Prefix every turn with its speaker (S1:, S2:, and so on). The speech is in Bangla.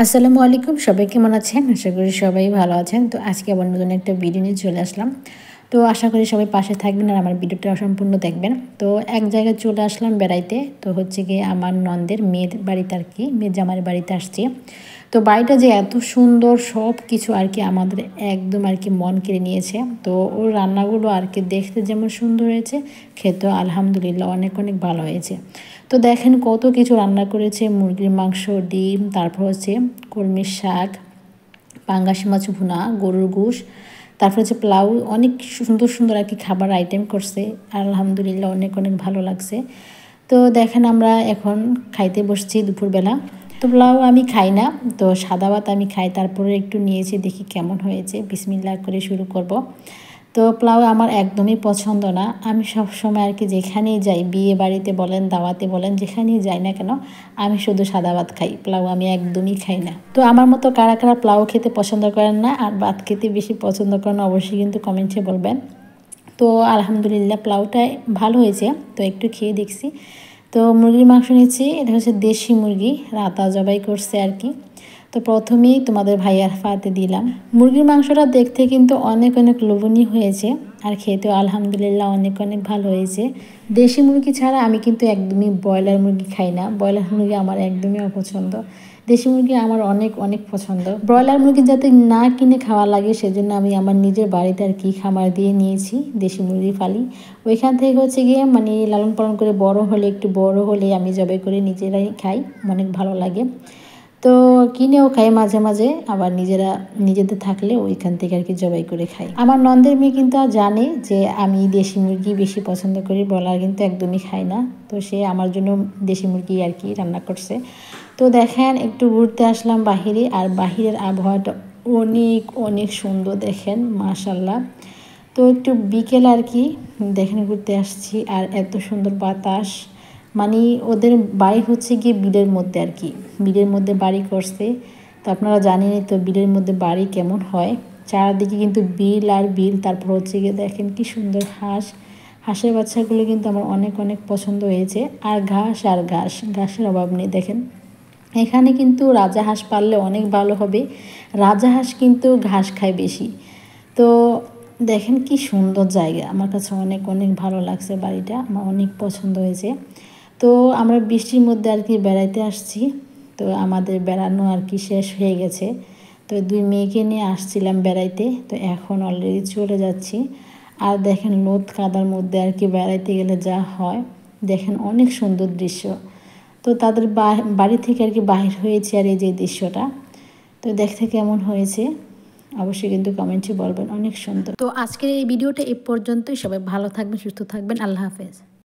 S1: আসসালামু আলাইকুম, সবাই কেমন আছেন? আশা করি সবাই ভালো আছেন। তো আজকে আবার নতুন একটা ভিডিও নিয়ে চলে আসলাম। তো আশা করি সবাই পাশে থাকবেন আর আমার ভিডিওটা সম্পূর্ণ দেখবেন। তো এক জায়গায় চলে আসলাম বেড়াইতে। তো হচ্ছে গিয়ে আমার ননদের মেয়ের বাড়িতে আর কি, মেয়ের জামাইয়ের বাড়িতে আসছি। তো বাড়িটা যে এত সুন্দর, সব কিছু আর কি আমাদের একদম আর কি মন কেড়ে নিয়েছে। তো ওর রান্নাগুলো আর কি দেখতে যেমন সুন্দর হয়েছে, খেতেও আলহামদুলিল্লাহ অনেক অনেক ভালো হয়েছে। তো দেখেন কত কিছু রান্না করেছে, মুরগির মাংস, ডিম, তারপর হচ্ছে কলমির শাক, পাঙ্গাস মাছ ভুনা, গরুর গোশ, তারপর হচ্ছে পোলাও, অনেক সুন্দর সুন্দর আর কি খাবার আইটেম করছে। আলহামদুলিল্লাহ অনেক অনেক ভালো লাগছে। তো দেখেন আমরা এখন খাইতে বসছি দুপুরবেলা। তো পোলাও আমি খাই না, তো সাদা ভাত আমি খাই। তারপরে একটু নিয়েছি, দেখি কেমন হয়েছে। বিসমিল্লাহ করে শুরু করব। তো পোলাও আমার একদমই পছন্দ না। আমি সব সময় আর কি যেখানেই যাই, বিয়ে বাড়িতে বলেন, দাওয়াতে বলেন, যেখানেই যাই না কেন, আমি শুধু সাদা ভাত খাই, পোলাও আমি একদমই খাই না। তো আমার মতো কারা কারা পোলাও খেতে পছন্দ করেন না আর ভাত খেতে বেশি পছন্দ করেন অবশ্যই কিন্তু কমেন্টে বলবেন। তো আলহামদুলিল্লাহ পোলাওটাই ভালো হয়েছে। তো একটু খেয়ে দেখছি। তো মুরগির মাংস নিচ্ছি, এটা হচ্ছে দেশি মুরগি, রাতা জবাই করছে আর কি। তো প্রথমেই তোমাদের ভাইয়ার ফাতে দিলাম। মুরগির মাংসটা দেখতে কিন্তু অনেক অনেক লোভনীয় হয়েছে আর খেতেও আলহামদুলিল্লাহ অনেক অনেক ভালো হয়েছে। দেশি মুরগি ছাড়া আমি কিন্তু একদমই ব্রয়লার মুরগি খাই না। ব্রয়লার মুরগি আমার একদমই অপছন্দ। দেশি মুরগি আমার অনেক অনেক পছন্দ। ব্রয়লার মুরগি যাতে না কিনে খাওয়া লাগে সেজন্য আমি আমার নিজের বাড়িতে আর কি খামার দিয়ে নিয়েছি, দেশি মুরগি ফালি। ওইখান থেকে হচ্ছে গিয়ে মানে লালন পালন করে বড় হলে, একটু বড় হলে আমি জবাই করে নিজেরাই খাই, অনেক ভালো লাগে। তো কিনেও খাই মাঝে মাঝে, আবার নিজেদের থাকলে ওইখান থেকে আর কি জবাই করে খাই। আমার ননদের মেয়ে কিন্তু জানে যে আমি দেশি মুরগি বেশি পছন্দ করি, ব্রয়লার কিন্তু একদমই খাই না। তো সে আমার জন্য দেশি মুরগি আর কি রান্না করছে। তো দেখেন একটু ঘুরতে আসলাম বাহিরে, আর বাহিরের আবহাওয়াটা অনেক অনেক সুন্দর, দেখেন মাশাল্লাহ। তো একটু বিকেল আর কি দেখেন ঘুরতে আসছি, আর এত সুন্দর বাতাস। মানে ওদের বাড়ি হচ্ছে গিয়ে বিলের মধ্যে আর কি, বিলের মধ্যে বাড়ি করছে। তো আপনারা জানেনই তো বিলের মধ্যে বাড়ি কেমন হয়, চারদিকে কিন্তু বিল আর বিল। তারপর হচ্ছে গিয়ে দেখেন কি সুন্দর হাঁসের বাচ্চাগুলো কিন্তু আমার অনেক অনেক পছন্দ হয়েছে। আর ঘাস আর ঘাস, ঘাসের অভাব নেই। দেখেন এখানে কিন্তু রাজাহাঁস পাললে অনেক ভালো হবে। রাজাহাঁস কিন্তু ঘাস খায় বেশি। তো দেখেন কি সুন্দর জায়গা, আমার কাছে অনেক অনেক ভালো লাগছে বাড়িটা, আমার অনেক পছন্দ হয়েছে। তো আমরা বৃষ্টির মধ্যে আর কি বেড়াইতে আসছি। তো আমাদের বেড়ানো আর কি শেষ হয়ে গেছে। তো দুই মেয়েকে নিয়ে আসছিলাম বেড়াইতে, তো এখন অলরেডি চলে যাচ্ছি। আর দেখেন লোদ কাদার মধ্যে আর কি বেড়াইতে গেলে যা হয়, দেখেন অনেক সুন্দর দৃশ্য। তো তাদের বাড়ি থেকে আর কি বাহির হয়েছে, আর এই যে দৃশ্যটা তো দেখতে কেমন হয়েছে অবশ্যই কিন্তু কমেন্টে বলবেন, অনেক সুন্দর। তো আজকের এই ভিডিওটা এ পর্যন্তই। সবাই ভালো থাকবেন, সুস্থ থাকবেন, আল্লাহ হাফেজ।